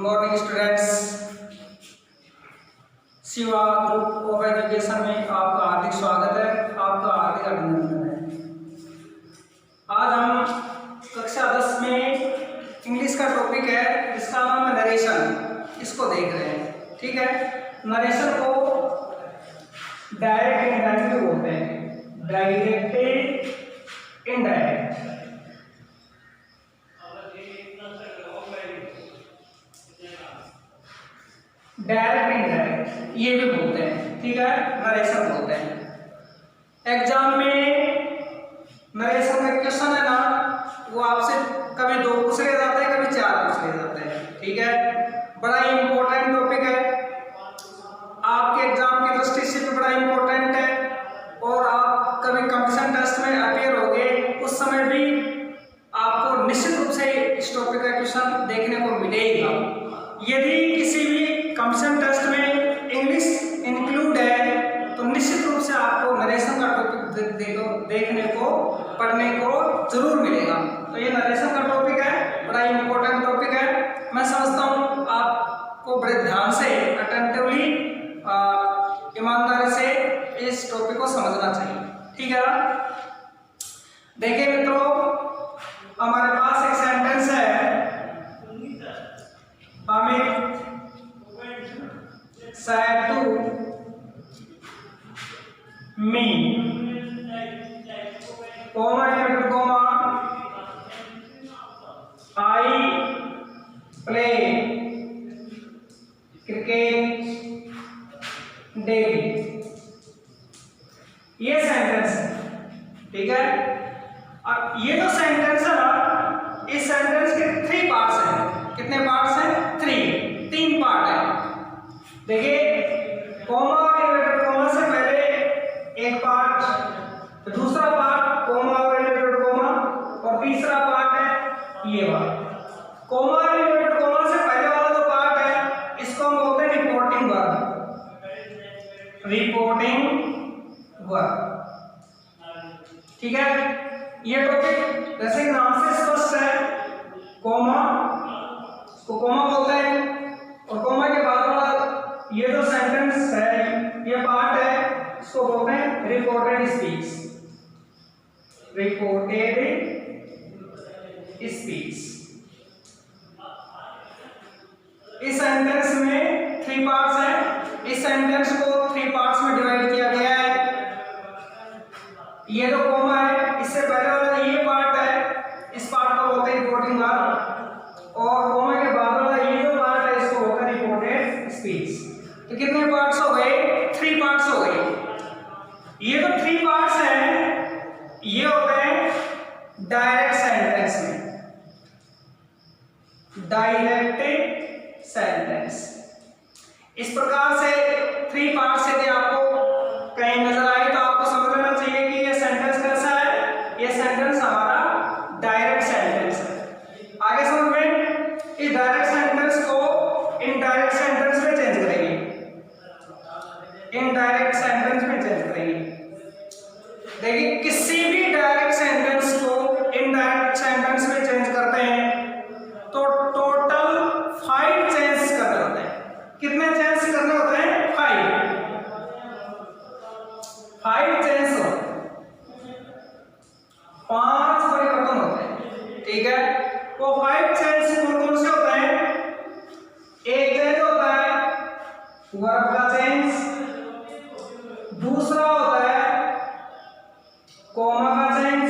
Morning students, Shiva group of education में आपका हार्दिक स्वागत है, आपका हार्दिक अभिनंदन है। आज हम कक्षा 10 में इंग्लिश का टॉपिक है जिसका नाम है नरेशन, इसको देख रहे हैं। ठीक है, नरेशन को डायरेक्ट इनडायरेक्ट बोलते हैं, डायरेक्ट इनडायरेक्ट। डायरेक्ट इनडायरेक्ट ये भी बोलते हैं। ठीक है, नरेशन बोलते हैं। एग्जाम में नरेशन का क्वेश्चन है ना, वो आपसे कभी 2 पूछ ले जाते हैं, कभी 4 पूछ ले जाते हैं। ठीक है, बड़ा ही इंपॉर्टेंट टॉपिक है, आपके एग्जाम की दृष्टि से भी बड़ा इंपॉर्टेंट है। और आप कभी कंपटीशन टेस्ट में अपियर होगे उस समय भी आपको निश्चित रूप से इस टॉपिक का क्वेश्चन देखने को मिलेगा। यदि किसी भी कंपटीशन टेस्ट में इंग्लिश इंक्लूड है तो निश्चित रूप से आपको नरेशन का टॉपिक देखने को पढ़ने को जरूर मिलेगा। तो ये नरेशन का टॉपिक है, बड़ा इंपॉर्टेंट टॉपिक है। मैं समझता हूँ आपको बड़े ध्यान से, अटेंटिवली, ईमानदारी से इस टॉपिक को समझना चाहिए। ठीक है, देखिए मित्रों, हमारे पास एक सेंटेंस है, Amit said to me, comma inverted comma, I play cricket daily। ये सेंटेंस है। ठीक है, अब ये जो सेंटेंस है ना, इस सेंटेंस के 3 पार्ट्स हैं। कितने पार्ट्स हैं? 3 पार्ट है। देखिए, कॉमा और इनवर्टेड कॉमा से पहले एक पार्ट, दूसरा पार्ट कॉमा और इनवर्टेड कॉमा, और तीसरा पार्ट है ये वाला। कॉमा और इनवर्टेड कॉमा से पहले वाला जो पार्ट है इसको हम बोलते हैं रिपोर्टिंग वर्ब। Reporting verb. ठीक है, ये टॉपिक जैसे नाम से स्पष्ट है, कॉमा को कॉमा बोलते हैं, और कॉमा के बाद वाला ये जो सेंटेंस है, ये पार्ट है, इसको बोलते हैं रिपोर्टेड स्पीच। Reported speech. इस सेंटेंस में 3 पार्ट्स हैं। इस सेंटेंस को 3 पार्ट्स में डिवाइड किया गया है। ये जो कॉमा है, इससे पहले वाला ये पार्ट है, इस पार्ट को बोलते हैं रिपोर्टिंग वर्ब, और कॉमा के बाद वाला ये जो पार्ट है इसको बोलते हैं रिपोर्टेड स्पीच। तो कितने पार्ट्स हो गए? 3 पार्ट्स हो गए। ये जो 3 पार्ट्स हैं ये होते हैं डायरेक्ट सेंटेंस में। Direct sentence. इस प्रकार से 3 पार्ट्स यदि आपको कहीं नजर आए तो आपको समझ लेना चाहिए कि ये सेंटेंस कैसा है। ये सेंटेंस हमारा डायरेक्ट सेंटेंस है। आगे समझ में, इस डायरेक्ट सेंटेंस को इनडायरेक्ट सेंटेंस में चेंज करेंगे। इनडायरेक्ट सेंटेंस में चेंज करेंगे। देखिए, किसी भी डायरेक्ट सेंटेंस को इनडायरेक्ट सेंटेंस में चेंज करते हैं तो टोटल 5 चेंज करने होते हैं। कितने चेंज करने होते हैं? 5 चेंज होते हैं। 5 परिवर्तन होते हैं। ठीक है, वो 5 चेंज कौन से होते हैं? एक चेंज होता है वर्ब का चेंज, दूसरा होता है कॉमा का चेंज,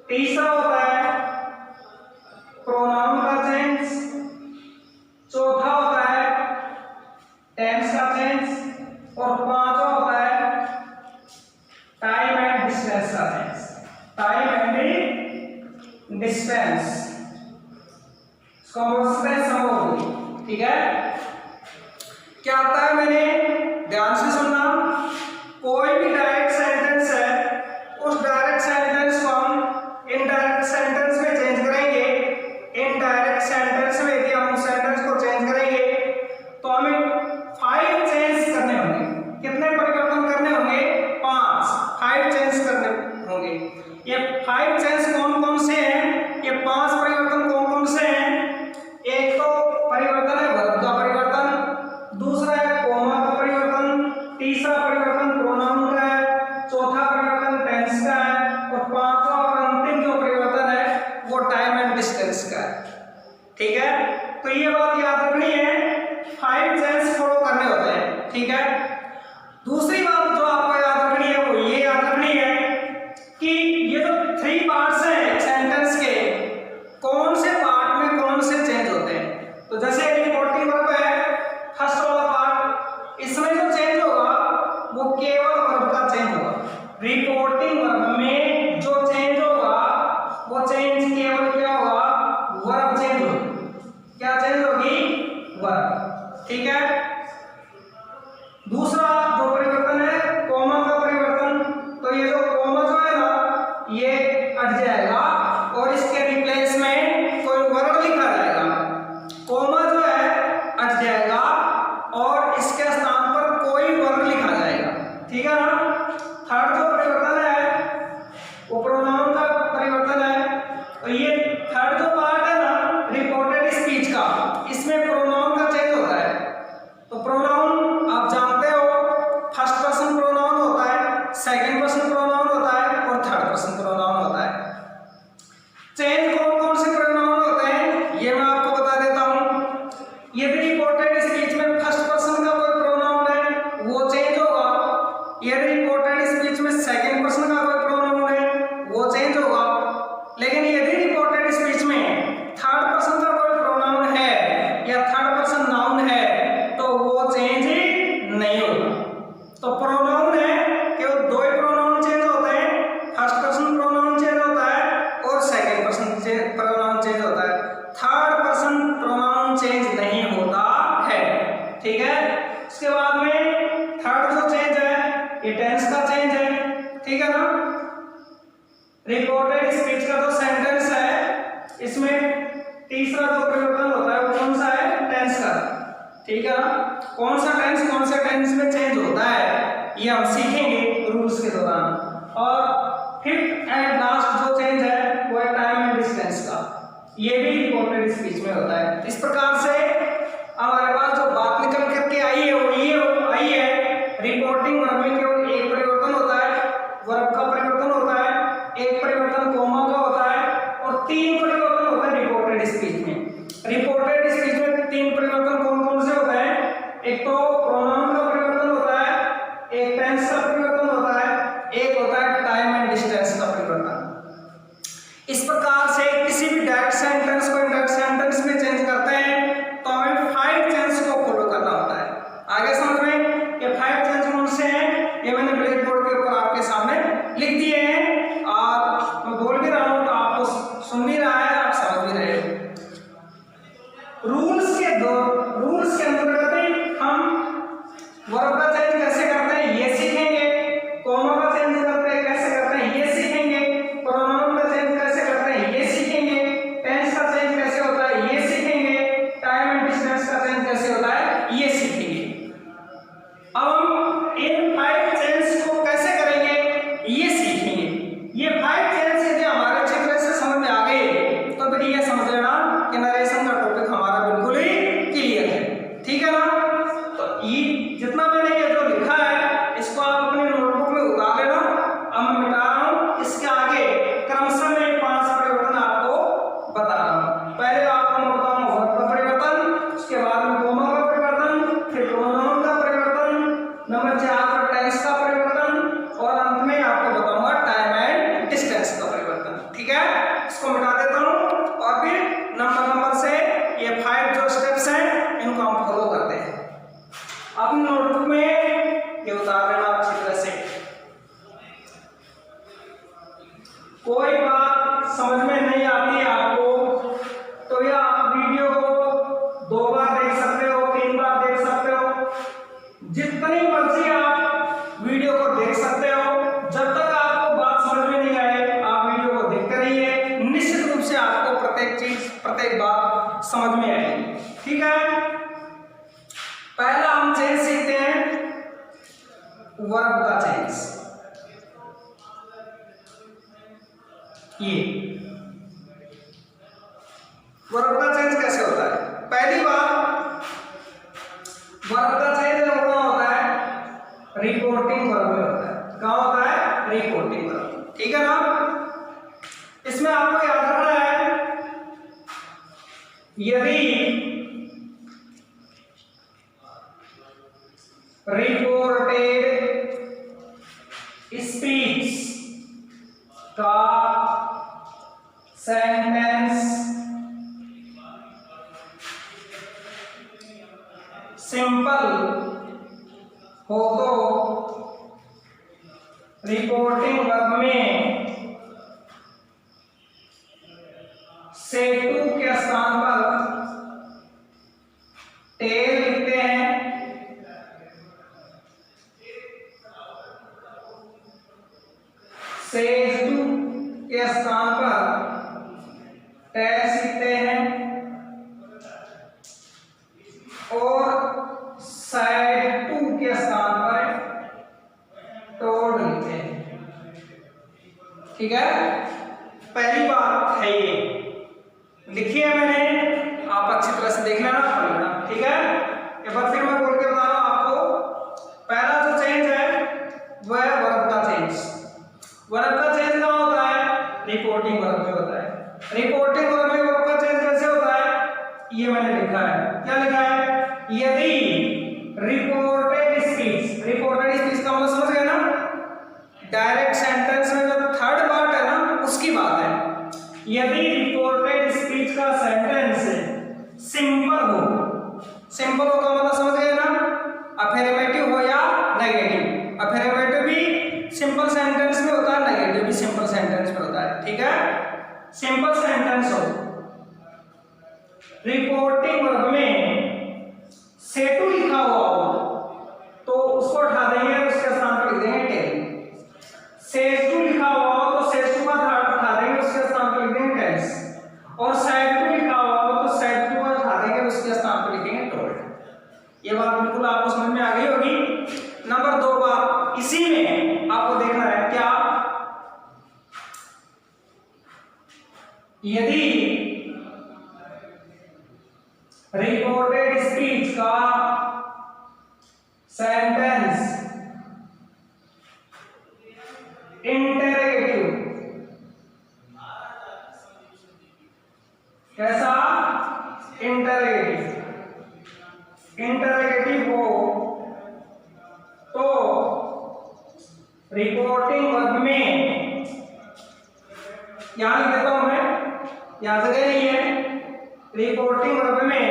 तीसरा होता है प्रोनाउन का चेंज, चौथा होता है टेंस का चेंज, और 5वां होता है टाइम एंड डिस्टेंस का चेंज। टाइम एंड डिस्टेंस, इसको हम। ठीक है, क्या आता है? मैंने ध्यान से सुनना। कोई भी डायरेक्ट सेंटेंस है, उस डायरेक्ट सेंटेंस को हम इनडायरेक्ट सेंटेंस में चेंज करेंगे। इनडायरेक्ट सेंटेंस में यदि हम उस सेंटेंस को चेंज करेंगे तो हमें 5 चेंज करने होंगे। कितने परिवर्तन करने होंगे? 5 चेंज करने होंगे। ये 5 चेंज कौन कौन से हैं? ये 5 परिवर्तन कौन कौन से हैं? एक तो ठीक है, तो ये बात याद रखनी है, 5 चेंस फॉलो करने होते हैं। ठीक है, दूसरी बात जो आपको याद रखनी है वो ये याद रखनी है कि ये जो 3 पार्ट्स हैं सेंटेंस के, कौन से पार्ट में कौन से चेंज होते हैं। तो जैसे रिपोर्टिंग वर्ब है, फर्स्ट वाला पार्ट, इसमें जो चेंज होगा वो केवल वर्ब का चेंज होगा। रिपोर्टिंग वर्ब में जो चेंज होगा वो चेंज केवल क्या होगा, वर्ब चेंज होगी। क्या चेंज होगी, वर्ब। ठीक है, दूसरा जो परिवर्तन है कॉमा का परिवर्तन, तो ये जो कॉमा जो है ना ये हट जाएगा और इसके रिप्लेस में कोई वर्ड लिखा जाएगा। कॉमा जो है हट जाएगा और इसके स्थान पर कोई वर्ड लिखा जाएगा। ठीक है ना। थर्ड जो परिवर्तन है वो प्रोनाउन का परिवर्तन है। और ये थर्ड जो पार्ट है ना रिपोर्टेड स्पीच का, इसमें प्रोनाउन का चेंज होता है। तो प्रोनाउन आप जानते हो, फर्स्ट पर्सन प्रोनाउन होता है, सेकंड पर्सन प्रोनाउन होता है और थर्ड पर्सन प्रोनाउन होता है। चेंज कौन कौन से प्रोनाउन होते हैं ये मैं आपको बता देता हूं। यदि रिपोर्टेड स्पीच में फर्स्ट पर्सन का कोई प्रोनाउन है वो चेंज होगा। यदि रिपोर्टेड स्पीच में सेकंड पर्सन का कोई प्रोनाउन है वो चेंज होगा। लेकिन यदि रिपोर्टेड स्पीच में थर्ड पर्सन का कोई प्रोनाउन है या थर्ड पर्सन नाउन है तो वो चेंज नहीं होगा। तो प्रोनाउन है केवल 2 ही प्रोनाउन चेंज होते हैं, फर्स्ट पर्सन प्रोनाउन चेंज होता है और सेकंड पर्सन प्रोनाउन चेंज होता है। थर्ड पर्सन प्रोनाउन चेंज नहीं होता है। ठीक है, इसके बाद में थर्ड जो चेंज है ये टेंस का चेंज है। ठीक है ना। रिपोर्टेड स्पीच का जो सेंटेंस है इसमें तीसरा जो परिवर्तन होता है वो कौन सा है, टेंस का। ठीक है ना। कौन सा टेंस कौन से टेंस में चेंज होता है ये हम सीखेंगे रूल्स के दौरान। और फिफ्थ एंड लास्ट जो चेंज है वो है टाइम एंड डिस्टेंस का, ये भी रिपोर्टेड स्पीच में होता है। इस प्रकार से हमारे पास जो बात निकल करके आई है वो ये आई है, रिपोर्टिंग वर्ब में केवल एक परिवर्तन होता है, वर्ब का परिवर्तन होता है, एक परिवर्तन कॉमा का होता है और 3 परिवर्तन होता है रिपोर्टेड स्पीच में। रिपोर्टेड स्पीच में 3 परिवर्तन कौन कौन से होते हैं, एक तो प्रोनाउन का परिवर्तन होता है, एक टेंस का परिवर्तन होता है, एक होता है टाइम एंड डिस्टेंस का परिवर्तन। इस प्रकार से किसी भी डायरेक्ट सेंटेंस को इनडायरेक्ट सेंटेंस में चेंज करते हैं तो हमें 5 चेंज को फॉलो करना होता है। आगे समझ में, ये 5 चेंज कौन से हैं ये मैंने ब्लैक बोर्ड के ऊपर आपके सामने लिख दिए हैं और मैं बोल भी रहा हूं तो आपको सुन भी रहा है, आप समझ भी रहे हो। रूल्स के अंतर्गत हम वर्ब का चेंज कैसे करते हैं ये सीखेंगे, कॉमा का चेंज करते हैं कैसे करते हैं ये सीखेंगे, प्रोनाउन का चेंज कैसे करते हैं ये सीखेंगे, टेंस का चेंज कैसे होता है ये सीखेंगे, टाइम एंड डिस्टेंस का चेंज कैसे होता है ये सीखेंगे। अब हम इन 5 चेंज को कैसे करेंगे ये सीखेंगे। ये 5 चेंज यदि हमारे अच्छी तरह से समझ में आ गए तो फिर ये समझ लेना कि नरेशन का टॉपिक हमारा बिल्कुल ही क्लियर है। ठीक है ना। तो ये जितना मैंने ये जो लिखा है इसको आप अपने नोटबुक में उतार लेना। अब मैं मिटा रहा हूं, इसके आगे क्रमशः मैं 5 परिवर्तन आपको बता रहा हूं। पहले आपको मैं बताऊंगा वर्ब का परिवर्तन, उसके बाद में कॉमा का परिवर्तन, फिर प्रोनाउन का परिवर्तन, नंबर 4 पर टेंस का परिवर्तन और अंत में आपको बताऊंगा टाइम एंड डिस्टेंस का परिवर्तन। ठीक है, इसको मिटा देता हूं और फिर नंबर से ये 5 जो स्टेप्स हैं इनको हम फॉलो करते हैं। अपनी नोटबुक में ये उतार लेना अच्छी तरह से। कोई बात समझ में नहीं आती है आपको तो या आप वीडियो को 2 बार देख सकते हो, 3 बार देख सकते हो, जितनी मर्जी आप वीडियो को देख सकते हो। जब तक आपको बात समझ में नहीं आए आप वीडियो को देखते रहिए, निश्चित रूप से आपको प्रत्येक चीज प्रत्येक बात समझ में आएगी। ठीक है, पहला हम चेंज सीखते हैं वर्ब का चेंज। ये वर्ब का चेंज कैसे होता है। पहली बात वर्ब का चेंज होता है रिपोर्टिंग वर्ब में होता है। कहां होता है, रिपोर्टिंग वर्ब। ठीक है ना। इसमें आपको याद रखना है यदि रिपोर्टेड स्पीच का सेंटेंस सिंपल हो तो रिपोर्टिंग वर्ब में से टू के स्थान पर टेल लिखते हैं, से टू के स्थान पर टेल लिखते हैं और साइड टू के स्थान पर टोड लिखते हैं। ठीक है, पहली बात है ये लिखी है मैंने, आप अच्छी तरह से देख लेना, पढ़ लेना। ठीक है, एक बार फिर मैं बोल के बता रहा हूं आपको। पहला जो चेंज है वह है वर्ब का चेंज। वर्ब का चेंज कहाँ होता है? रिपोर्टिंग वर्ब में होता है। रिपोर्टिंग वर्ब में वर्ब का चेंज कैसे होता है? ये मैंने लिखा है, क्या लिखा है? यदि रिपोर्टेड स्पीच, रिपोर्टेड स्पीच का मतलब समझ गए ना? डायरेक्ट सेंटेंस में जो थर्ड पार्ट है ना, उसकी बात है। यदि रिपोर्टेड स्पीच का सेंटेंस सिंपल हो, सिंपल हो का मतलब समझ गए ना? अफर्मेटिव हो या नेगेटिव। अफर्मेटिव भी सिंपल सेंटेंस में होता है, नेगेटिव भी सिंपल सेंटेंस में होता है। ठीक है, सिंपल सेंटेंस हो, रिपोर्टिंग वर्ब में से टू लिखा हुआ हो तो उसको उठा देंगे और उसके स्थान पर लिख देंगे टेल। से टू लिखा हुआ हो तो से टू का उठा देंगे, उसके स्थान पर लिख देंगे टेल्स। और साइड टू लिखा हुआ हो तो साइड टू का उठा देंगे, उसके स्थान पर लिखेंगे टोल्ड। ये बात बिल्कुल आपको समझ में आ गई होगी। नंबर 2 बात इसी में आपको देखना है, क्या यदि रिपोर्टेड स्पीच का सेंटेंस इंटरोगेटिव, कैसा? इंटरोगेटिव, इंटरोगेटिव हो तो रिपोर्टिंग वर्ब में, यहां लिख देता हूं मैं, यहां जगह नहीं है। रिपोर्टिंग वर्ब में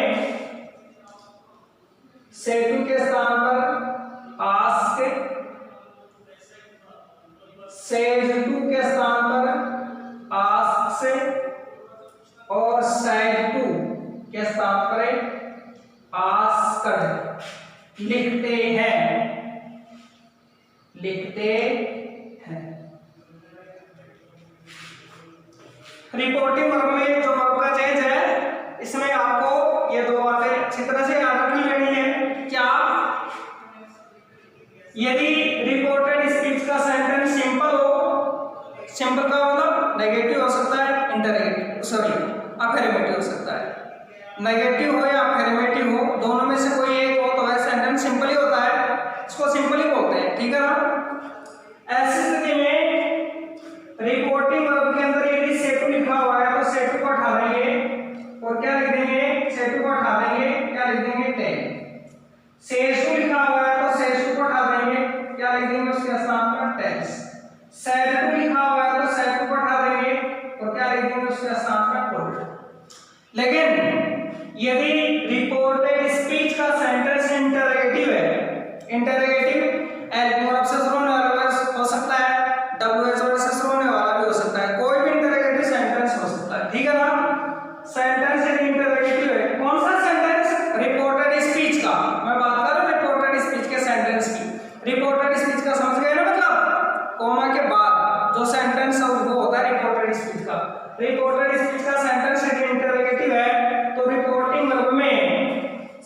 से टू के स्थान पर आस्क, सेज टू के स्थान पर आस्क और साइड टू के स्थान पर आस्क्ड लिखते हैं, लिखते हैं। रिपोर्टिंग वर्ब में जो वर्ब का चेंज है, इसमें आपको ये दो बातें अच्छी तरह से याद रखनी लेनी है। क्या? यदि रिपोर्टेड स्पीच का सेंटेंस सिंपल हो, सिंपल का मतलब नेगेटिव हो सकता है, इंटरोगेटिव सॉरी अफर्मेटिव हो सकता है। नेगेटिव हो या अफर्मेटिव हो, दोनों में से कोई एक हो तो वह सेंटेंस सिंपल ही होता है, इसको सिंपल ही बोलते हैं। ठीक है ना? ऐसी स्थिति में रिपोर्टिंग वर्ब के अंदर यदि से टू लिखा हुआ है तो से टू को उठा देंगे और क्या लिख देंगे? से टू को उठा देंगे, क्या लिख देंगे? टेल। से टू लिखा हुआ है तो से टू को उठा देंगे, क्या लिख देंगे? उसके स्थान पर टेल्स। सेड टू लिखा हुआ है तो सेड टू को उठा देंगे और क्या लिख देंगे? उसके स्थान पर टोल्ड। लेकिन यदि रिपोर्टेड स्पीच का सेंटेंस इंटरोगेटिव है, इंटरोगेटिव एल वर्ब से शुरू होने वाला हो सकता है, डब्ल्यूएच वर्ड से शुरू होने वाला भी हो सकता है, कोई भी इंटरोगेटिव सेंटेंस हो सकता है। ठीक है ना? सेंटेंस यदि इंटरोगेटिव है, कौन सा सेंटेंस? रिपोर्टेड स्पीच का। मैं बात कर रहा हूं रिपोर्टेड स्पीच के सेंटेंस की। रिपोर्टेड स्पीच का समझ गए ना? मतलब कॉमा के बाद जो सेंटेंस है वो होता है रिपोर्टेड स्पीच का। रिपोर्टेड स्पीच का सेंटेंस यदि इंटरोगेटिव है तो रिपोर्टिंग वर्ब में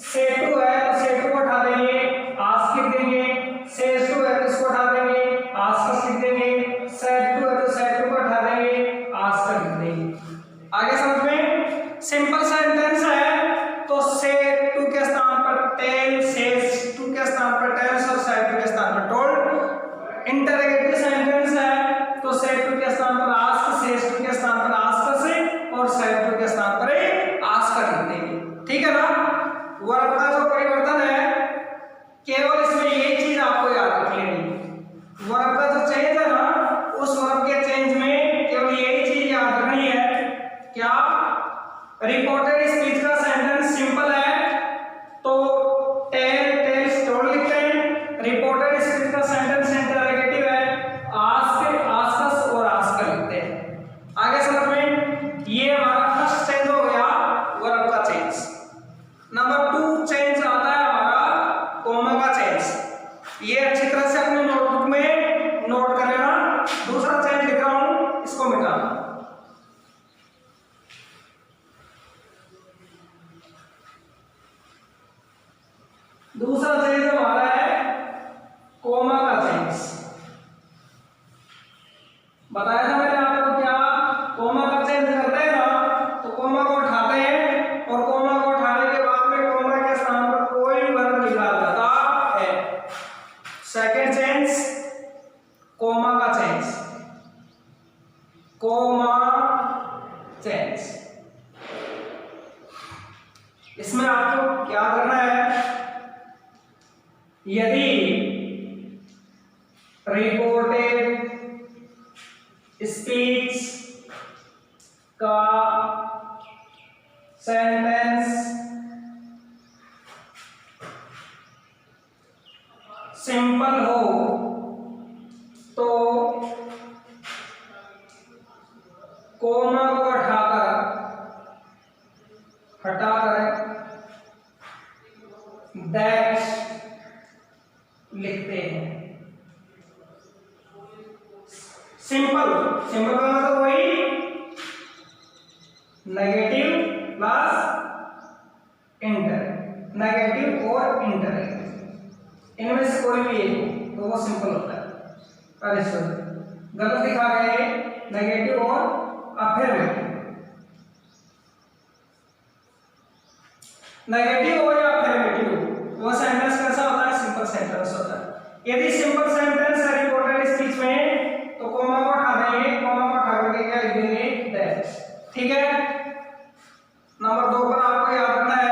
से टू है तो से टू को उठा देंगे, आस्क लिख देंगे। से टू है तो इसको उठा देंगे, चेंज। नंबर 2 चेंज आता है हमारा कोमा का चेंज। ये अच्छी तरह से अपने नोटबुक में नोट कर लेना। दूसरा चेंज लिख रहा हूं, इसको मिटाना। दूसरा चेंज हमारा है कोमा का चेंज। बताया था मैंने आपको क्या, कोमा का चेंज करते हैं ना तो कोमा को उठाते हैं और कोमा को उठाने के बाद में कोमा के स्थान पर कोई वर्ण लिखा जाता है। सेकंड चेंज कोमा का चेंज, कोमा चेंज। इसमें आपको क्या करना है, यदि रिपोर्टेड स्पीच का सेंटेंस सिंपल हो तो कोमा को हटाकर डैश लिखते हैं। सिंपल सिंपल का मतलब वही नेगेटिव प्लस इंटर, नेगेटिव और इंटर, इनमें से कोई भी एक हो तो वो सिंपल होता है। अरे सर गलत लिखा गया है, नेगेटिव और अफर्मेटिव। नेगेटिव हो या अफर्मेटिव वो सेंटेंस कैसा होता है, सिंपल सेंटेंस होता है। यदि सिंपल सेंटेंस है रिपोर्टेड स्पीच में तो कोमा को हटा देंगे, कोमा को हटा करके क्या लिख देंगे, डैश। ठीक है। नंबर 2 पर आपको याद रखना है,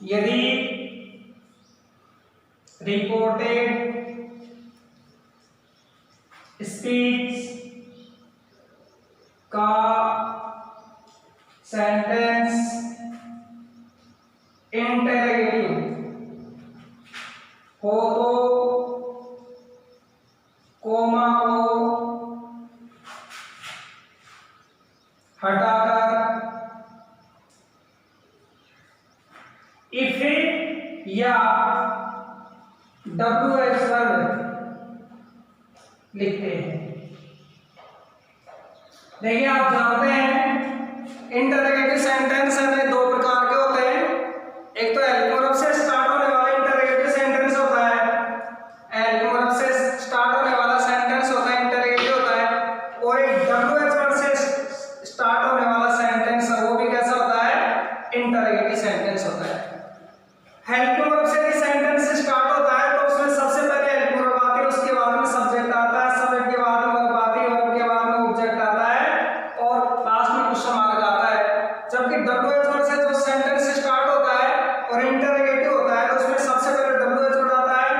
यदि रिपोर्टेड स्पीच का सेंटेंस इंटरोगेटिव हो तो कोमा को हटाकर इफ या WH वर्ड लिखते हैं। देखिए आप जानते हैं इंटरोगेटिव सेंटेंस हमें 2 प्रकार के होते हैं। एक तो एल्कोरब से स्टार्ट होने वाला इंटरोगेटिव सेंटेंस होता है, एल्कोरब से स्टार्ट होने वाला सेंटेंस होता है, इंटरोगेटिव होता है। और एक WH वर्ड से स्टार्ट होने वाला सेंटेंस है, वो भी कैसा होता है, इंटरोगेटिव सेंटेंस होता है। हेल्कोरब से भी सेंटेंस स्टार्ट होता है तो उसमें सबसे पहले हेल्कोरब आती है, उसके बाद में सब्जेक्ट आता है, सब्जेक्ट के बाद में वर्ब आती है, वर्ब के बाद में ऑब्जेक्ट आता है और लास्ट में क्वेश्चन मार्क आता है। जबकि WH वर्ड से जो सेंटेंस स्टार्ट होता है और इंटरोगेटिव होता है तो उसमें सबसे पहले WH वर्ड आता है,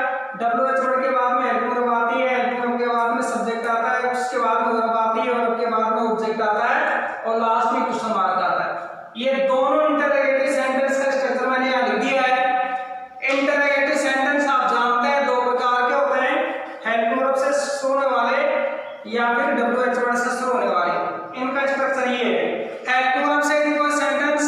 WH वर्ड के बाद में हेल्कोरब आती है, हेल्कोरब के बाद में सब्जेक्ट आता है, उसके बाद में वर्ब आती है, वर्ब के बाद में ऑब्जेक्ट आता है और लास्ट में क्वेश्चन मार्क आता है। ये दोनों इंटरोगेटिव सेंटेंस का स्ट्रक्चर मैंने यहां लिख दिया है। इंटरोगेटिव सेंटेंस आप जानते हैं 2 प्रकार के होते हैं, हेल्कोरब से शुरू होने वाले या फिर WH वर्ड से शुरू होने वाले। इनका स्ट्रक्चर ये है, हेल्कोरब से यदि कोई सेंटेंस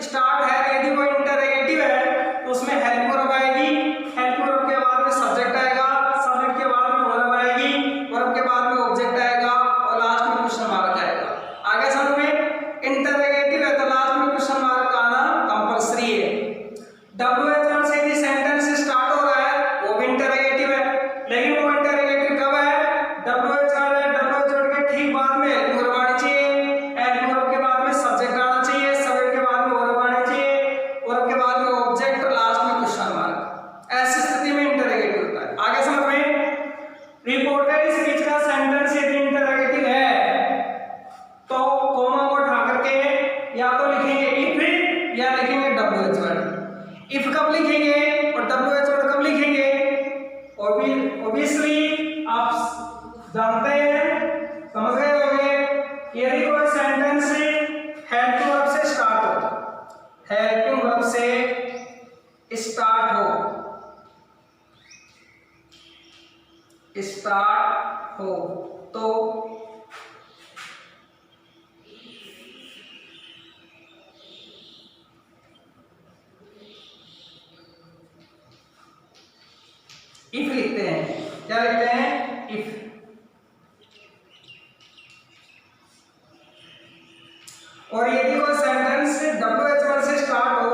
स्टार्ट है, यदि वो इंटरोगेटिव है तो उसमें हेल्कोरब आएगी, हेल्कोरब के बाद में सब्जेक्ट आएगा, सब्जेक्ट के बाद में वर्ब आएगी, वर्ब के बाद में ऑब्जेक्ट आएगा और लास्ट में क्वेश्चन मार्क आएगा। आगे समझ में, इंटरोगेटिव है तो लास्ट में क्वेश्चन मार्क आना कंपलसरी है। WH वर्ड से यदि सेंटेंस स्टार्ट हो रहा है वो भी इंटरोगेटिव है, लेकिन वो इंटरोगेटिव कब है, WH वर्ड के ठीक बाद में हेल्कोरब आनी चाहिए, हेल्कोरब के बाद में सब्जेक्ट आना चाहिए, सब्जेक्ट के बाद में वर्ब आनी चाहिए, वर्ब के बाद में ऑब्जेक्ट और लास्ट में क्वेश्चन मार्क। ऐसी स्थिति में इंटरोगेटिव होता है। आगे समझ में, रिपोर्टेड स्पीच का सेंटेंस यदि इंटरोगेटिव है तो कोमा को उठा करके या तो लिखेंगे इफ या लिखेंगे WH वर्ड। इफ कब लिखेंगे और WH वर्ड कब लिखेंगे, ऑब्वियसली आप जानते हैं, समझ गए होंगे। यदि कोई सेंटेंस हेल्पिंग वर्ब से स्टार्ट हो, हेल्पिंग वर्ब से स्टार्ट हो तो इफ लिखते हैं। क्या लिखते हैं? इफ। और यदि कोई सेंटेंस WH1 से स्टार्ट हो,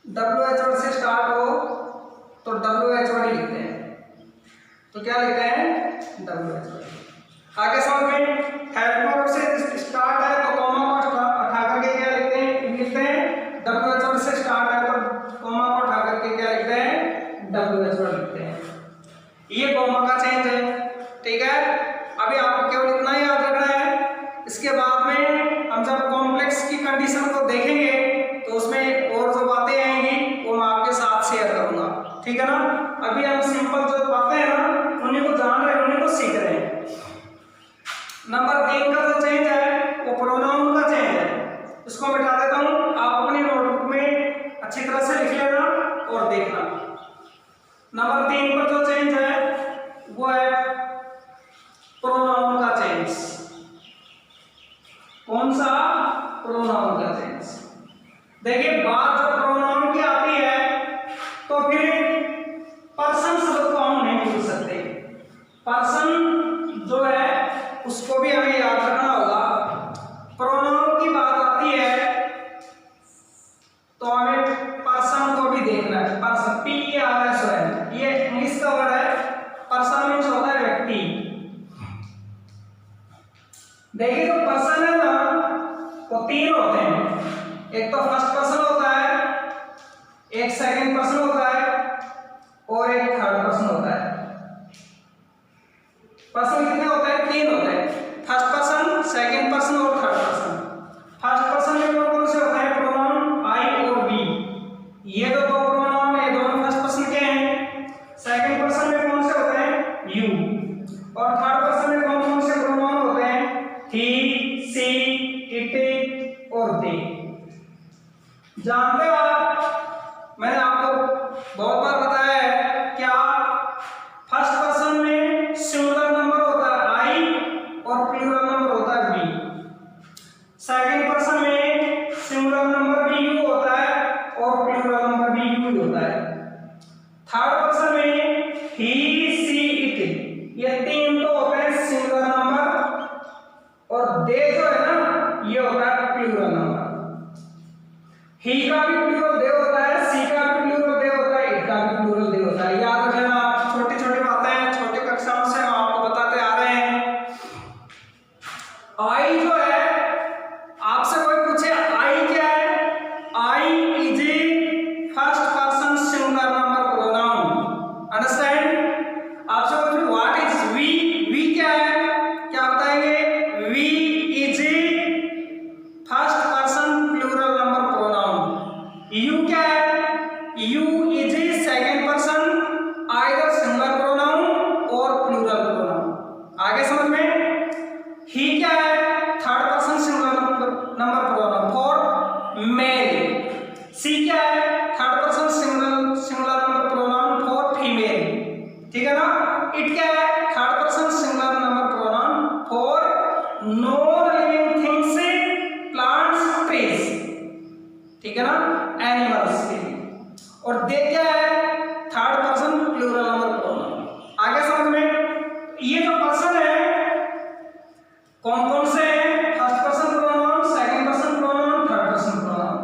WH1 से स्टार्ट हो तो WH1 ही लिखते हैं। तो क्या लिखते हैं? WH1। आगे समझ में? हेल्प वर्ब से स्टार्ट है तो कॉमा को उठा करके क्या लिखते हैं? लिखते हैं। WH1 से स्टार्ट है तो कॉमा को उठा करके क्या लिखते हैं? WH1 लिखते हैं। ये कॉमा का चेंज है, ठीक है। अभी आपको केवल इतना ही याद रखना है। इसके बाद में हम जब कॉम्प्लेक्स की कंडीशन को देखेंगे तो उसमें और जो बातें आएंगी वो मैं आपके साथ शेयर करूंगा, ठीक है ना। अभी हम सिंपल जो बातें हैं ना उन्हीं को जान रहे हैं, उन्हीं को सीख रहे हैं। नंबर 3 का जो चेंज है वो प्रोनाउन का चेंज है। इसको मिटा देता हूं, आप अपनी नोटबुक में अच्छी तरह से लिख लेना और देखना। नंबर 3 पर जो चेंज है वो है प्रोनाउन का चेंज। कौन सा? प्रोनाउन का चेंज। देखिए बात जब प्रोनाउन की आती है तो फिर पर्सन शब्द को हम नहीं भूल सकते। पर्सन जो है उसको भी हमें याद रखना होगा। प्रोनाउन की बात आती है तो हमें पर्सन को भी देखना है। पर्सन PERSON, ये इंग्लिश का वर्ड है। पर्सन मीन्स होता है व्यक्ति। देखिए जो पर्सन है ना वो 3 होते हैं। एक तो फर्स्ट पर्सन होता है, एक सेकंड पर्सन होता है और एक थर्ड पर्सन होता है। पर्सन कितने होते हैं? 3 होते हैं। फर्स्ट पर्सन, सेकंड पर्सन और थर्ड पर्सन। फर्स्ट पर्सन में कौन से होते हैं? प्रोनाउन I और we। ये जो दो प्रोनाउन है दोनों फर्स्ट पर्सन के हैं। सेकंड पर्सन में कौन से होते हैं? you। और थर्ड पर्सन में कौन कौन से प्रोनाउन होते हैं? he, she, it और they। जानते हो आप, मैंने आपको बहुत बार बताया है क्या फर्स्ट पर्सन में सिंगुलर नंबर होता है I और प्लूरल नंबर होता है we। सेकंड पर्सन में सिंगुलर नंबर भी you होता है और प्लूरल नंबर भी you होता है। थर्ड पर्सन में he, she, it, ये 3 तो होते हैं सिंगुलर नंबर और they जो है ना ये होता है प्लूरल नंबर। he का भी प्लूरल दे होता है, she का भी प्लूरल दे होता है, it का भी प्लूरल दे होता है। याद रखना, आप छोटी छोटी बातें हैं छोटे कक्षाओं से हम आपको बताते आ रहे हैं। I जो है, आपसे कोई पूछे I क्या है? I is a first person singular number pronoun। Understand? आपसे पूछे व्हाट इज we? we क्या है? क्या बताएंगे? we is a first person plural number pronoun. you क्या है? you is a second person either singular pronoun और प्लूरल प्रोनाउन। आगे समझ में? he क्या है? Third person singular number pronoun for male. she क्या है? Third person singular number pronoun for female, ठीक है ना। it क्या है? Third person singular number pronoun for non living things, plants, trees, ठीक है ना, एनिमल्स के लिए। और दे क्या है? Third person plural number pronoun. आगे समझ में? ये जो पर्सन है कौन कौन से हैं? First person pronoun, second person pronoun, third person pronoun.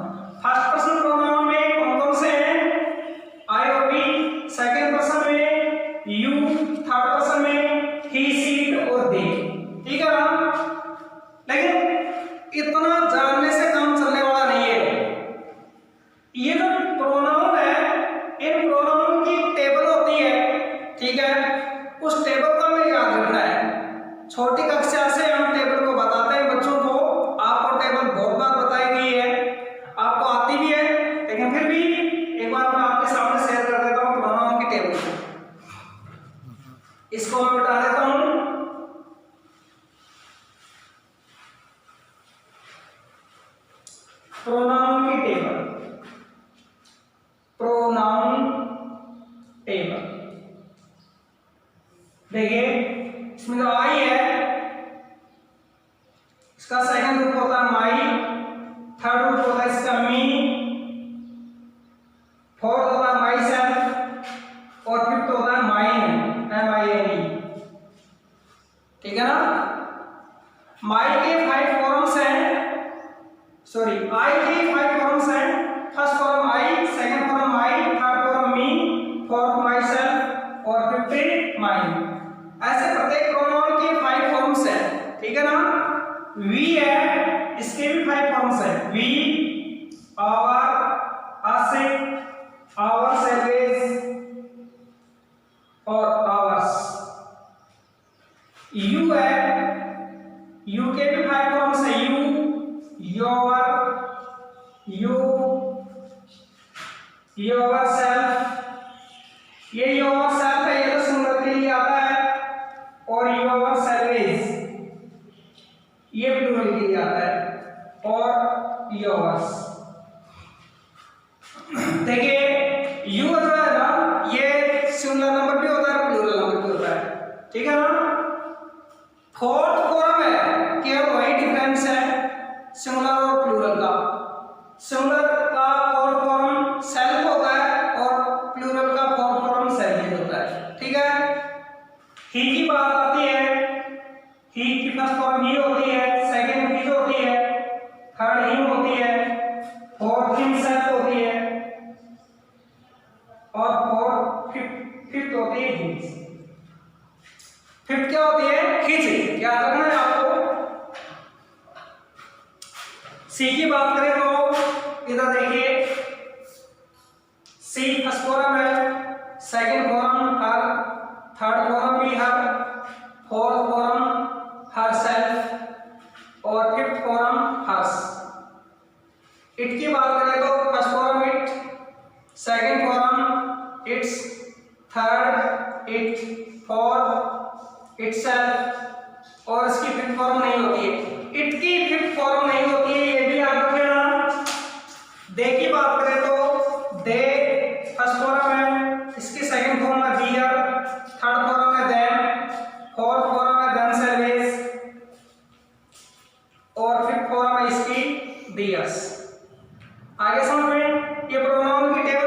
First person pronoun में कौन कौन से हैं? I और we। सेकंड पर्सन में you, थर्ड पर्सन में he, she और they, ठीक है ना। लेकिन इतना जानने से काम चलने वाला नहीं है। ये जो प्रोनाउन है इन प्रोनाउन की टेबल होती है, ठीक है। उस टेबल को हमें याद रखना है। छोटी कक्षा से हम टेबल को बताते हैं बच्चों को। आपको टेबल बहुत बार बताई गई है, आपको आती भी है, लेकिन फिर भी एक बार मैं आपके सामने शेयर कर देता हूँ प्रोनाउन की टेबल को। इसको मैं बता देता हूँ। प्रोनाउन की टेबल, प्रोनाउन टेबल देखिए, इसमें जो आई है इसका सेकंड रूप होता है माई, थर्ड रूप होता है इसका मी, फोर्थ सॉरी आई की 5 फॉर्म्स हैं। First form I, second form I, third form me, fourth my self और फिफ्थ माइन। ऐसे प्रत्येक प्रोनाउन के 5 फॉर्म्स हैं, ठीक है ना। वी है, इसके भी 5 फॉर्म्स हैं। We, our, us, ourselves और आवर्स। यू है, यू के भी 5 फॉर्म्स हैं। You, your, you, yourself. ये योर सेल्फ है, ये तो सिंगुलर के लिए आता है। और योर सेल्वेज ये प्लूरल के लिए आता है। और योर्स। देखिए यू जो है ना, ये सिंगुलर नंबर भी होता है, प्लूरल नंबर भी होता है, ठीक है ना। फोर्थ फॉर्म है, केवल वही डिफरेंस है सिंगुलर और प्लूरल का। सिंगुलर का फोर्थ फॉर्म सेल्फ होता है और प्लूरल का फोर्थ फॉर्म सेल्फ होता है, ठीक है। ही की बात आती है, ही की फर्स्ट फॉर्म ही होती है, सेकंड हिज होती है, थर्ड हिम होती है, फोर्थ हिमसेल्फ होती है और फोर्थ फिफ्थ होती है हिज। फिफ्थ क्या होती है? हिज। क्या रखना है आपको। सी की बात करें तो इधर देखिए, सी फर्स्ट फॉर्म है, सेकंड फॉर्म हर, थर्ड फॉर्म भी हर, फोर्थ फॉर्म हर सेल्फ और फिफ्थ फॉर्म हर्स। इट की बात करें तो first form it, second form it's, third it, fourth itself और इसकी फिफ्थ फॉर्म नहीं होती है। इट की फिफ्थ फॉर्म नहीं होती है, ये भी याद रखना। दे की बात करें तो दे फर्स्ट फॉर्म है, इसकी सेकंड फॉर्म है दियर, थर्ड फॉर्म है देम, फोर्थ फॉर्म है देमसेल्व्स और फिफ्थ फॉर्म है इसकी दियर्स। आगे समझ में, ये प्रोनाउन की टेबल